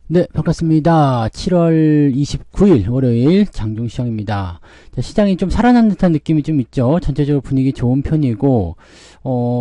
네, 반갑습니다. 7월 29일 월요일 장중시장입니다. 자, 시장이 좀 살아난 듯한 느낌이 좀 있죠. 전체적으로 분위기 좋은 편이고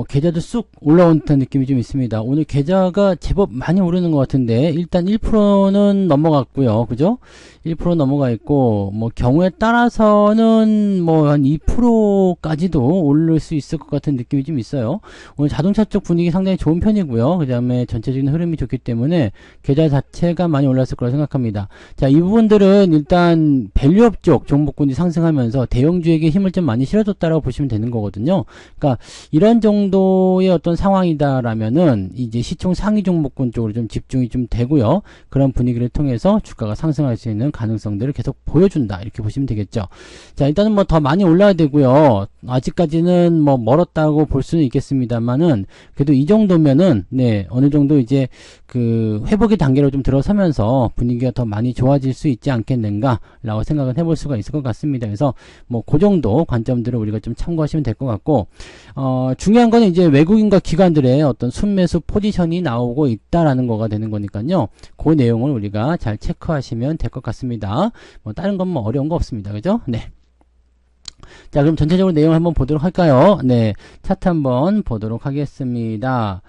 계좌도 쑥 올라온 듯한 느낌이 좀 있습니다. 오늘 계좌가 제법 많이 오르는 것 같은데 일단 1%는 넘어갔고요. 그죠? 1% 넘어가 있고 뭐 경우에 따라서는 뭐 한 2%까지도 오를 수 있을 것 같은 느낌이 좀 있어요. 오늘 자동차 쪽 분위기 상당히 좋은 편이고요. 그 다음에 전체적인 흐름이 좋기 때문에 계좌 자체가 많이 올랐을 거라 생각합니다. 자, 이 부분들은 일단 밸류업 쪽 종목군이 상승하면서 대형주에게 힘을 좀 많이 실어줬다라고 보시면 되는 거거든요. 그러니까 이런 정도의 어떤 상황이다라면은 이제 시총 상위 종목군 쪽으로 좀 집중이 좀 되고요. 그런 분위기를 통해서 주가가 상승할 수 있는 가능성들을 계속 보여준다, 이렇게 보시면 되겠죠. 자, 일단은 뭐 더 많이 올라야 되고요. 아직까지는 뭐 멀었다고 볼 수는 있겠습니다만은 그래도 이 정도면은 네, 어느 정도 이제 그 회복의 단계로 좀 들어서면서 분위기가 더 많이 좋아질 수 있지 않겠는가 라고 생각은 해볼 수가 있을 것 같습니다. 그래서 뭐 그 정도 관점들을 우리가 좀 참고하시면 될 것 같고 중요한 거는 이제 외국인과 기관들의 어떤 순매수 포지션이 나오고 있다라는 거가 되는 거니까요. 그 내용을 우리가 잘 체크하시면 될 것 같습니다. 뭐 다른 건 뭐 어려운 거 없습니다. 그죠? 네. 자, 그럼 전체적으로 내용을 한번 보도록 할까요? 네. 차트 한번 보도록 하겠습니다.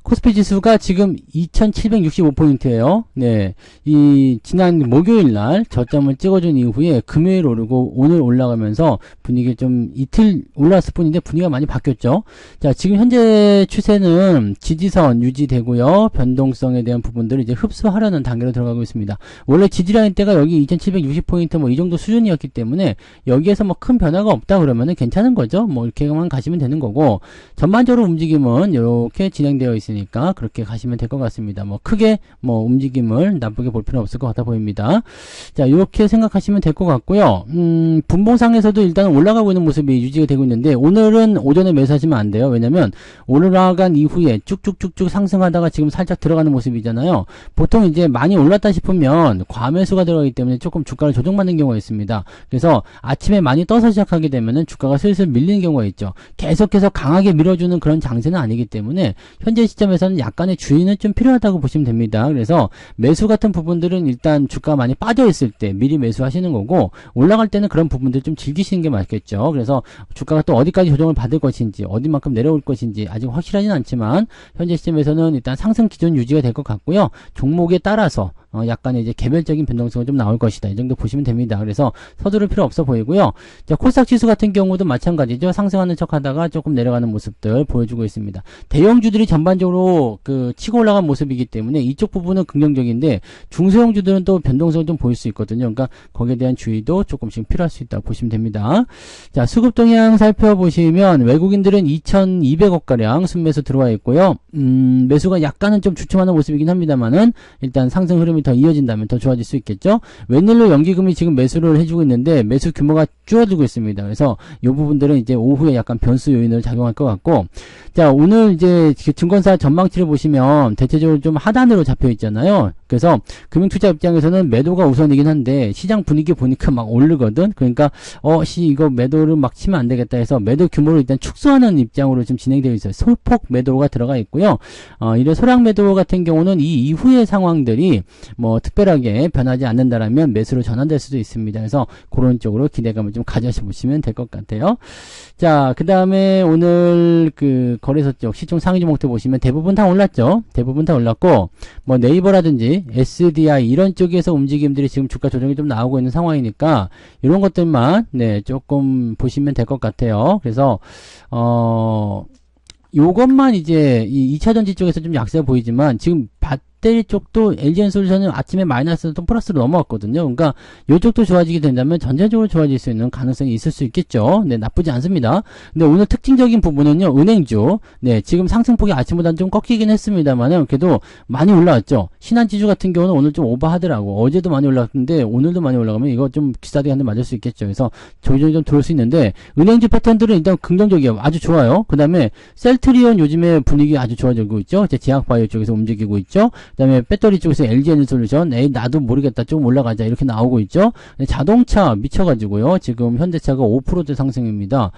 코스피 지수가 지금 2765포인트예요. 네. 이 지난 목요일 날 저점을 찍어준 이후에 금요일 오르고 오늘 올라가면서 분위기 좀 이틀 올랐을 뿐인데 분위기가 많이 바뀌었죠. 자, 지금 현재 추세는 지지선 유지되고요. 변동성에 대한 부분들을 이제 흡수하려는 단계로 들어가고 있습니다. 원래 지지라인 때가 여기 2760포인트 뭐 이 정도 수준이었기 때문에 여기에서 뭐 큰 변화가 없다 그러면은 괜찮은 거죠. 뭐 이렇게만 가시면 되는 거고, 전반적으로 움직임은 이렇게 진행되어 있으니 니까 그렇게 가시면 될 것 같습니다. 뭐 크게 뭐 움직임을 나쁘게 볼 필요는 없을 것 같아 보입니다. 자, 이렇게 생각하시면 될 것 같고요. 분봉상에서도 일단 올라가고 있는 모습이 유지가 되고 있는데 오늘은 오전에 매수하시면 안 돼요. 왜냐면 올라간 이후에 쭉쭉쭉쭉 상승하다가 지금 살짝 들어가는 모습이잖아요. 보통 이제 많이 올랐다 싶으면 과매수가 들어가기 때문에 조금 주가를 조정받는 경우가 있습니다. 그래서 아침에 많이 떠서 시작하게 되면은 주가가 슬슬 밀리는 경우가 있죠. 계속해서 강하게 밀어주는 그런 장세는 아니기 때문에 현재 시점에서는 약간의 주의는 좀 필요하다고 보시면 됩니다. 그래서 매수 같은 부분들은 일단 주가가 많이 빠져 있을 때 미리 매수하시는 거고, 올라갈 때는 그런 부분들 좀 즐기시는 게 맞겠죠. 그래서 주가가 또 어디까지 조정을 받을 것인지, 어디만큼 내려올 것인지 아직 확실하진 않지만 현재 시점에서는 일단 상승 기존 유지가 될 것 같고요. 종목에 따라서 약간의 이제 개별적인 변동성이 좀 나올 것이다, 이 정도 보시면 됩니다. 그래서 서두를 필요 없어 보이고요. 자, 코스닥 지수 같은 경우도 마찬가지죠. 상승하는 척 하다가 조금 내려가는 모습들 보여주고 있습니다. 대형주들이 전반적으로 그 치고 올라간 모습이기 때문에 이쪽 부분은 긍정적인데 중소형주들은 또 변동성을 좀 보일 수 있거든요. 그러니까 거기에 대한 주의도 조금씩 필요할 수 있다고 보시면 됩니다. 자, 수급 동향 살펴보시면 외국인들은 2200억가량 순매수 들어와 있고요. 매수가 약간은 좀 주춤하는 모습이긴 합니다만은 일단 상승 흐름이 더 이어진다면 더 좋아질 수 있겠죠. 웬일로 연기금이 지금 매수를 해주고 있는데 매수 규모가 줄어들고 있습니다. 그래서 이 부분들은 이제 오후에 약간 변수 요인으로 작용할 것 같고, 자, 오늘 이제 증권사 전망치를 보시면 대체적으로 좀 하단으로 잡혀 있잖아요. 그래서 금융투자 입장에서는 매도가 우선이긴 한데 시장 분위기 보니까 막 오르거든. 그러니까 이거 매도를 막 치면 안 되겠다 해서 매도 규모를 일단 축소하는 입장으로 지금 진행되어 있어요. 소폭 매도가 들어가 있고요. 이런 소량 매도 같은 경우는 이 이후의 상황들이 뭐 특별하게 변하지 않는다라면 매수로 전환될 수도 있습니다. 그래서 그런 쪽으로 기대감을 좀 가져보시면 될 것 같아요. 자, 그 다음에 오늘 그 거래소 쪽 시총 상위 종목들 보시면 대부분 다 올랐죠. 대부분 다 올랐고, 뭐 네이버라든지 SDI 이런 쪽에서 움직임들이 지금 주가 조정이 좀 나오고 있는 상황이니까 이런 것들만 네, 조금 보시면 될 것 같아요. 그래서 요것만 이제 이 2차전지 쪽에서 좀 약세 보이지만 지금 배터리 쪽도 LG엔솔루션은 아침에 마이너스도 플러스로 넘어왔거든요. 그러니까 이쪽도 좋아지게 된다면 전체적으로 좋아질 수 있는 가능성이 있을 수 있겠죠. 네, 나쁘지 않습니다. 근데 오늘 특징적인 부분은요, 은행주. 네, 지금 상승폭이 아침보다는 좀 꺾이긴 했습니다만은 그래도 많이 올라왔죠. 신한지주 같은 경우는 오늘 좀 오버하더라고. 어제도 많이 올랐는데 오늘도 많이 올라가면 이거 좀 기싸게 한 대 맞을 수 있겠죠. 그래서 조정이 좀 들어올 수 있는데 은행주 패턴들은 일단 긍정적이에요. 아주 좋아요. 그 다음에 셀트리온 요즘에 분위기 아주 좋아지고 있죠. 이제 제약바이오 쪽에서 움직이고 있죠. 그다음에 배터리 쪽에서 LG에너지솔루션, 나도 모르겠다, 좀 올라가자 이렇게 나오고 있죠. 자동차 미쳐가지고요. 지금 현대차가 5% 상승입니다.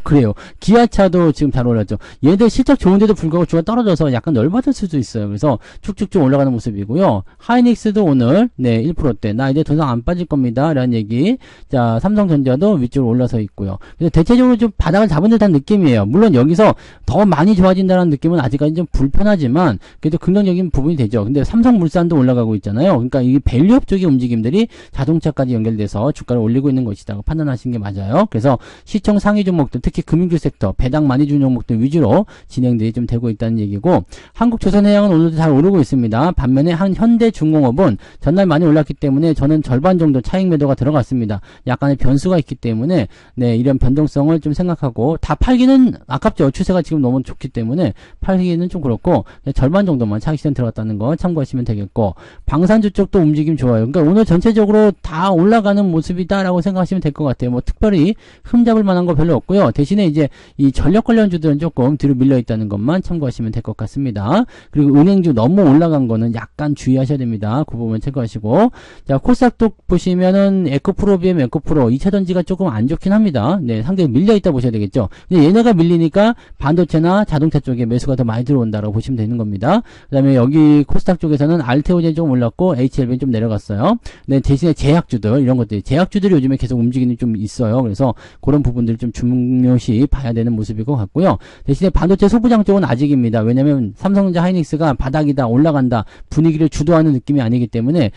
그래요. 기아차도 지금 잘 올랐죠. 얘들 실적 좋은데도 불구하고 주가 떨어져서 약간 열받을 수도 있어요. 그래서 쭉쭉쭉 올라가는 모습이고요. 하이닉스도 오늘 1%대 나 이제 더 이상 안 빠질 겁니다 라는 얘기. 자, 삼성전자도 위쪽으로 올라서 있고요. 그래서 대체적으로 좀 바닥을 잡은 듯한 느낌이에요. 물론 여기서 더 많이 좋아진다는 느낌은 아직까지 좀 불편하지만 그래도 긍정적인 부분이 되죠. 근데 삼성물산도 올라가고 있잖아요. 그러니까 이 밸류업 쪽의 움직임들이 자동차까지 연결돼서 주가를 올리고 있는 것이라고 판단하시는 게 맞아요. 그래서 시총 상위 종목들, 특히 금융주 섹터, 배당 많이 준 종목들 위주로 진행들이 좀 되고 있다는 얘기고, 한국조선해양은 오늘도 잘 오르고 있습니다. 반면에 현대중공업은 전날 많이 올랐기 때문에 저는 절반 정도 차익 매도가 들어갔습니다. 약간의 변수가 있기 때문에 이런 변동성을 좀 생각하고, 다 팔기는 아깝죠. 추세가 지금 너무 좋기 때문에 팔기는 좀 그렇고 절반 정도만 차익 실현 들어갔다는 거 참고하시면 되겠고, 방산주 쪽도 움직임 좋아요. 그러니까 오늘 전체적으로 다 올라가는 모습이다라고 생각하시면 될 것 같아요. 뭐 특별히 흠잡을 만한 거 별로 없고요. 대신에 이제 이 전력 관련주들은 조금 뒤로 밀려 있다는 것만 참고하시면 될 것 같습니다. 그리고 은행주 너무 올라간 거는 약간 주의하셔야 됩니다. 그 부분 체크하시고, 자, 코스닥도 보시면은 에코프로 비하면 에코프로 2차전지가 조금 안 좋긴 합니다. 상당히 밀려 있다 보셔야 되겠죠. 근데 얘네가 밀리니까 반도체나 자동차 쪽에 매수가 더 많이 들어온다라고 보시면 되는 겁니다. 그다음에 여기 코스닥 쪽에서는 알테오젠이 좀 올랐고 HLB는 좀 내려갔어요. 대신에 제약주들, 이런 것들이 제약주들이 요즘에 계속 움직이는 좀 있어요. 그래서 그런 부분들을 좀 중요시 봐야 되는 모습일 것 같고요. 대신에 반도체 소부장 쪽은 아직입니다. 왜냐면 삼성전자 하이닉스가 바닥이다, 올라간다, 분위기를 주도하는 느낌이 아니기 때문에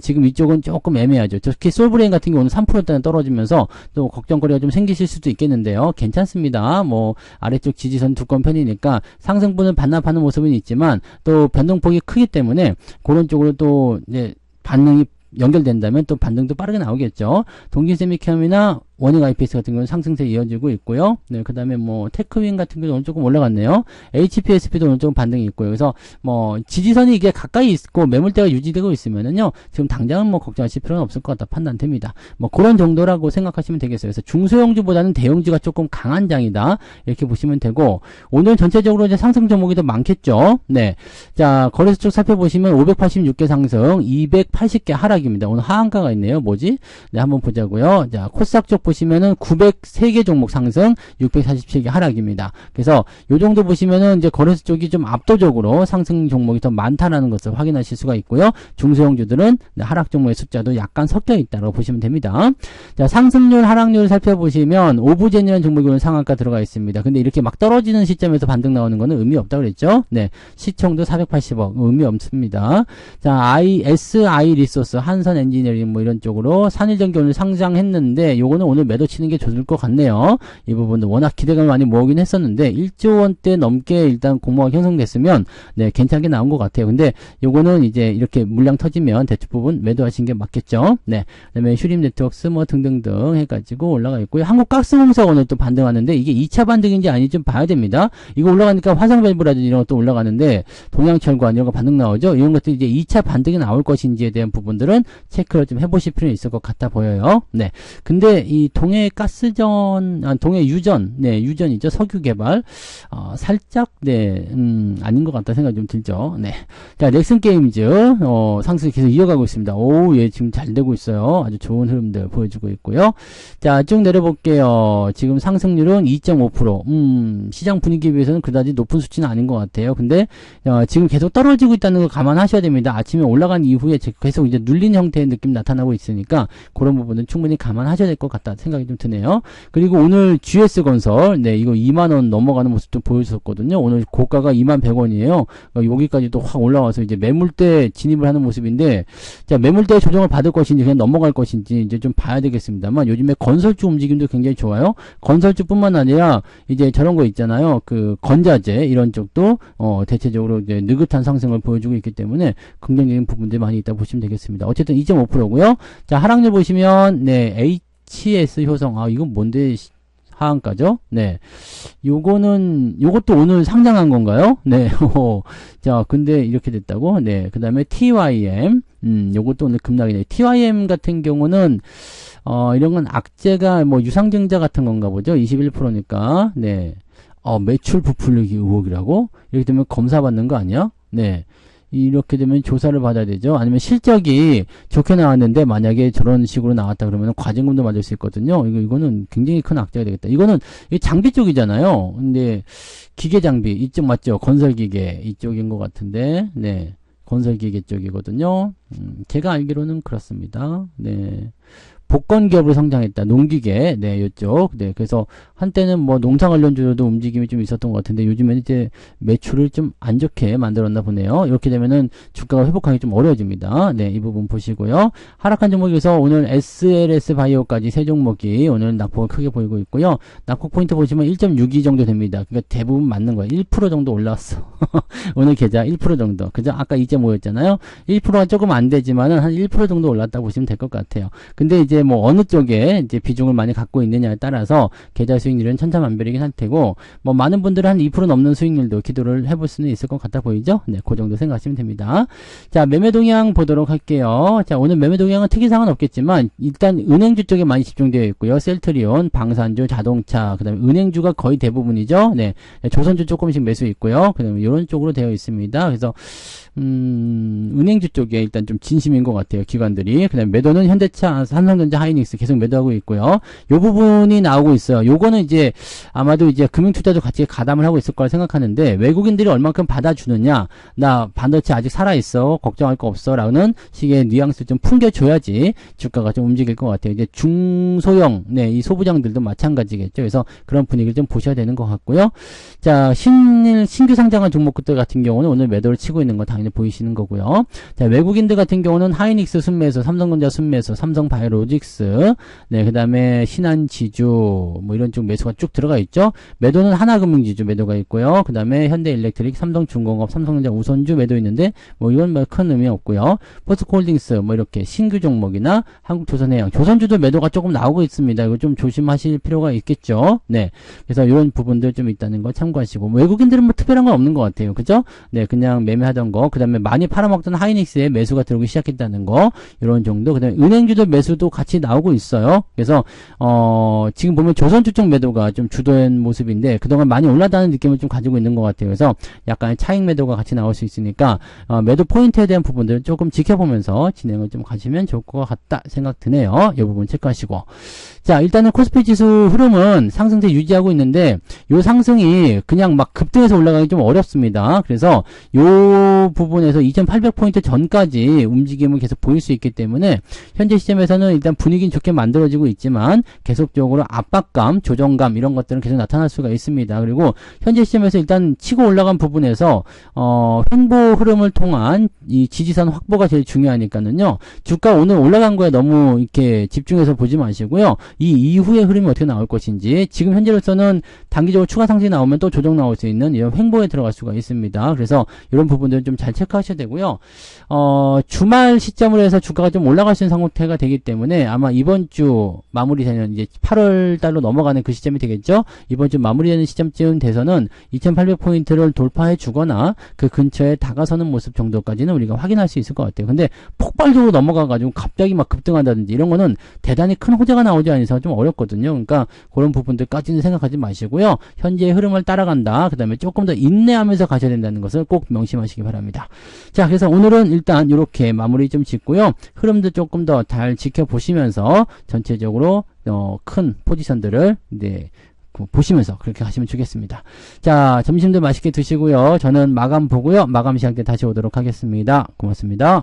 지금 이쪽은 조금 애매하죠. 특히 솔브레인 같은 경우는 3%대는 떨어지면서 또 걱정거리가 좀 생기실 수도 있겠는데요. 괜찮습니다. 뭐 아래쪽 지지선 두꺼운 편이니까 상승분을 반납하는 모습은 있지만 또 변동폭이 크기 때문에 그런 쪽으로 또 이제 반응이 연결된다면 또 반등도 빠르게 나오겠죠. 동기세미캠이나 워닝 IPS 같은 경우는 상승세 이어지고 있고요. 그 다음에 뭐 테크윈 같은 경우는 오늘 조금 올라갔네요. HPSP도 오늘 조금 반등이 있고요. 그래서 뭐 지지선이 이게 가까이 있고 매물대가 유지되고 있으면은요, 지금 당장은 뭐 걱정하실 필요는 없을 것 같다 판단됩니다. 뭐 그런 정도라고 생각하시면 되겠어요. 그래서 중소형주보다는 대형주가 조금 강한 장이다 이렇게 보시면 되고, 오늘 전체적으로 이제 상승 종목이 더 많겠죠. 자, 거래소 쪽 살펴보시면 586개 상승, 280개 하락입니다. 오늘 하한가가 있네요. 뭐지? 한번 보자고요. 자, 코스닥 쪽 보시면은 903개 종목 상승, 647개 하락입니다. 그래서 요 정도 보시면은 이제 거래소 쪽이 좀 압도적으로 상승 종목이 더 많다라는 것을 확인하실 수가 있고요. 중소형주들은 하락 종목의 숫자도 약간 섞여 있다고 보시면 됩니다. 자, 상승률, 하락률 살펴보시면 오브젠이라는 종목이 오늘 상한가 들어가 있습니다. 근데 이렇게 막 떨어지는 시점에서 반등 나오는 거는 의미 없다고 그랬죠. 시총도 480억, 의미 없습니다. 자, SI 리소스, 한선 엔지니어링 뭐 이런 쪽으로 산일전기 오늘 상장했는데 요거는 오늘 매도 치는 게 좋을 것 같네요. 이 부분도 워낙 기대감을 많이 모으긴 했었는데 1조 원대 넘게 일단 공모가 형성됐으면 괜찮게 나온 것 같아요. 근데 요거는 이제 이렇게 물량 터지면 대충 부분 매도하시는 게 맞겠죠. 그다음에 휴림 네트워크스 뭐 등등등 해가지고 올라가 있고요. 한국가스공사가 오늘 또 반등하는데 이게 2차 반등인지 아닌지 좀 봐야 됩니다. 이거 올라가니까 화성밸브라든지 이런 것도 올라가는데 동양철관 이런 거 반등 나오죠. 이런 것들이 이제 2차 반등이 나올 것인지에 대한 부분들은 체크를 좀 해보실 필요는 있을 것 같아 보여요. 근데 이 동해 유전, 유전이죠. 석유 개발, 살짝, 아닌 것 같다 생각이 좀 들죠. 자, 넥슨 게임즈, 상승 계속 이어가고 있습니다. 예, 지금 잘 되고 있어요. 아주 좋은 흐름들 보여주고 있고요. 자, 쭉 내려볼게요. 지금 상승률은 2.5%. 시장 분위기에 비해서는 그다지 높은 수치는 아닌 것 같아요. 근데, 지금 계속 떨어지고 있다는 걸 감안하셔야 됩니다. 아침에 올라간 이후에 계속 이제 눌린 형태의 느낌 나타나고 있으니까, 그런 부분은 충분히 감안하셔야 될 것 같다 생각이 좀 드네요. 그리고 오늘 GS건설, 이거 2만원 넘어가는 모습도 보여줬거든요. 오늘 고가가 21,100원이에요. 여기까지도 확 올라와서 이제 매물대 진입을 하는 모습인데, 자, 매물대 조정을 받을 것인지 그냥 넘어갈 것인지 이제 좀 봐야 되겠습니다만, 요즘에 건설주 움직임도 굉장히 좋아요. 건설주뿐만 아니라 이제 저런 거 있잖아요. 그 건자재 이런 쪽도 대체적으로 이제 느긋한 상승을 보여주고 있기 때문에 긍정적인 부분들이 많이 있다고 보시면 되겠습니다. 어쨌든 2.5%고요. 자, 하락률 보시면 HS 효성, 이건 뭔데 하한가죠? 요것도 오늘 상장한 건가요? 자, 근데 이렇게 됐다고? 그 다음에 TYM, 요것도 오늘 급락이네요. TYM 같은 경우는, 이런 건 악재가 뭐 유상증자 같은 건가 보죠? 21%니까, 매출 부풀리기 의혹이라고? 이렇게 되면 검사 받는 거 아니야? 네. 이렇게 되면 조사를 받아야 되죠. 아니면 실적이 좋게 나왔는데 만약에 저런 식으로 나왔다 그러면 과징금도 맞을 수 있거든요. 이거는 굉장히 큰 악재가 되겠다. 이거는 장비 쪽이잖아요. 근데 기계 장비 이쪽 맞죠? 건설기계 이쪽인 것 같은데, 네. 건설기계 쪽이거든요. 제가 알기로는 그렇습니다. 네. 복권 기업으로 성장했다. 농기계, 네, 이쪽. 네, 그래서 한때는 뭐 농사 관련주로도 움직임이 좀 있었던 것 같은데 요즘에는 이제 매출을 좀 안 좋게 만들었나 보네요. 이렇게 되면은 주가가 회복하기 좀 어려워집니다. 네, 이 부분 보시고요. 하락한 종목에서 오늘 SLS 바이오까지 세 종목이 오늘 낙폭을 크게 보이고 있고요. 낙폭 포인트 보시면 1.62 정도 됩니다. 그러니까 대부분 맞는 거예요. 1% 정도 올라왔어. 오늘 계좌 1% 정도. 그죠? 아까 2.5였잖아요. 1%가 조금 안 되지만은 한 1% 정도 올랐다고 보시면 될 것 같아요. 근데 이제 뭐 어느 쪽에 이제 비중을 많이 갖고 있느냐에 따라서 계좌 수익률은 천차만별이긴 할 테고 뭐 많은 분들은 한 2% 넘는 수익률도 기도를 해볼 수는 있을 것 같아 보이죠? 네, 그 정도 생각하시면 됩니다. 자, 매매 동향 보도록 할게요. 자, 오늘 매매 동향은 특이사항은 없겠지만 일단 은행주 쪽에 많이 집중되어 있고요. 셀트리온, 방산주, 자동차, 그다음에 은행주가 거의 대부분이죠. 네, 조선주 조금씩 매수 있고요. 그다음에 이런 쪽으로 되어 있습니다. 그래서 은행주 쪽에 일단 좀 진심인 것 같아요. 기관들이. 그 다음에 매도는 현대차, 삼성전자, 하이닉스 계속 매도하고 있고요. 요 부분이 나오고 있어요. 요거는 이제 아마도 이제 금융투자도 같이 가담을 하고 있을 거라 생각하는데 외국인들이 얼만큼 받아주느냐. 나 반도체 아직 살아있어. 걱정할 거 없어. 라는 식의 뉘앙스를 좀 풍겨줘야지 주가가 좀 움직일 것 같아요. 이제 중소형, 네, 이 소부장들도 마찬가지겠죠. 그래서 그런 분위기를 좀 보셔야 되는 것 같고요. 자, 신규 상장한 종목들 같은 경우는 오늘 매도를 치고 있는 건 당연히 보이시는 거고요. 자, 외국인들 같은 경우는 하이닉스 순매수, 삼성전자 순매수, 삼성바이오로직스, 네, 그 다음에 신한지주, 뭐 이런 쪽 매수가 쭉 들어가 있죠. 매도는 하나금융지주 매도가 있고요. 그 다음에 현대일렉트릭, 삼성중공업, 삼성전자 우선주 매도 있는데, 뭐 이건 뭐 큰 의미 없고요. 포스코홀딩스, 뭐 이렇게 신규 종목이나 한국조선해양, 조선주도 매도가 조금 나오고 있습니다. 이거 좀 조심하실 필요가 있겠죠. 네. 그래서 이런 부분들 좀 있다는 거 참고하시고, 뭐 외국인들은 뭐 특별한 건 없는 것 같아요. 그죠? 네, 그냥 매매하던 거, 그 다음에 많이 팔아먹던 하이닉스에 매수가 들어오기 시작했다는 거, 이런 정도. 그 다음에 은행주도 매수도 같이 나오고 있어요. 그래서 지금 보면 조선주 쪽 매도가 좀 주도한 모습인데 그동안 많이 올라다는 느낌을 좀 가지고 있는 것 같아요. 그래서 약간의 차익 매도가 같이 나올 수 있으니까 매도 포인트에 대한 부분들은 조금 지켜보면서 진행을 좀 가시면 좋을 것 같다 생각 드네요. 이 부분 체크하시고. 자, 일단은 코스피 지수 흐름은 상승세 유지하고 있는데 요 상승이 그냥 막 급등해서 올라가기 좀 어렵습니다. 그래서 요 부분에서 2800포인트 전까지 움직임을 계속 보일 수 있기 때문에 현재 시점에서는 일단 분위기는 좋게 만들어지고 있지만 계속적으로 압박감, 조정감 이런 것들은 계속 나타날 수가 있습니다. 그리고 현재 시점에서 일단 치고 올라간 부분에서 횡보 흐름을 통한 이 지지선 확보가 제일 중요하니까는요. 주가 오늘 올라간 거에 너무 이렇게 집중해서 보지 마시고요. 이 이후의 흐름이 어떻게 나올 것인지 지금 현재로서는 단기적으로 추가 상승이 나오면 또 조정 나올 수 있는 이런 횡보에 들어갈 수가 있습니다. 그래서 이런 부분들은 좀 잘 체크하셔야 되고요. 주말 시점으로 해서 주가가 좀 올라갈 수 있는 상태가 되기 때문에 아마 이번 주 마무리되는 이제 8월 달로 넘어가는 그 시점이 되겠죠. 이번 주 마무리되는 시점쯤 돼서는 2800포인트를 돌파해 주거나 그 근처에 다가서는 모습 정도까지는 우리가 확인할 수 있을 것 같아요. 근데 폭발적으로 넘어가가지고 갑자기 막 급등한다든지 이런 거는 대단히 큰 호재가 나오지 않은 이상 좀 어렵거든요. 그러니까 그런 부분들까지는 생각하지 마시고요. 현재의 흐름을 따라간다. 그 다음에 조금 더 인내하면서 가셔야 된다는 것을 꼭 명심하시기 바랍니다. 자, 그래서 오늘은 일단 이렇게 마무리 좀 짓고요. 흐름도 조금 더 잘 지켜보시면서 전체적으로 큰 포지션들을 보시면서 그렇게 하시면 좋겠습니다. 자, 점심도 맛있게 드시고요. 저는 마감 보고요. 마감 시간 때 다시 오도록 하겠습니다. 고맙습니다.